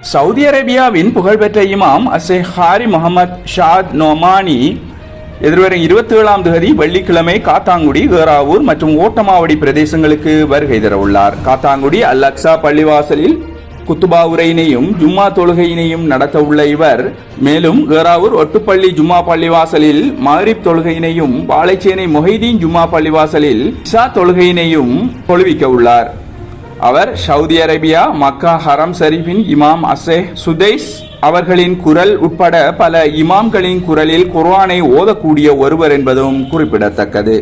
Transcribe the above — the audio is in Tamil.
சவுதி அரேபியாவின் புகழ்பெற்ற இமாம் அஷேக் ஹாரி முகமது ஷாத் நோமானி எதிர்வரும் 27ஆம் தேதி வெள்ளிக்கிழமை காத்தாங்குடி, ஏறாவூர் மற்றும் ஓட்டமாவடி பிரதேசங்களுக்கு வருகை தர உள்ளார். காத்தாங்குடி அல் அக்ஸா பள்ளிவாசலில் குத்துபா உரையினையும் ஜும்மா தொழுகையினையும் நடத்த உள்ள இவர் மேலும் ஏறாவூர் ஒட்டுப்பள்ளி ஜும்மா பள்ளிவாசலில் மக்ரிப் தொழுகையினையும், வாழைச்சேனை மொஹிதீன் ஜும்மா பள்ளிவாசலில் இஷா தொழுகையினையும் தொழுவிக்க உள்ளார். அவர் சவுதி அரேபியா மக்கா ஹரம் ஷரீஃபின் இமாம் அஷேக் சுதைஸ் அவர்களின் குரல் உட்பட பல இமாம்களின் குரலில் குர்ஆனை ஓதக்கூடிய ஒருவர் என்பதும் குறிப்பிடத்தக்கது.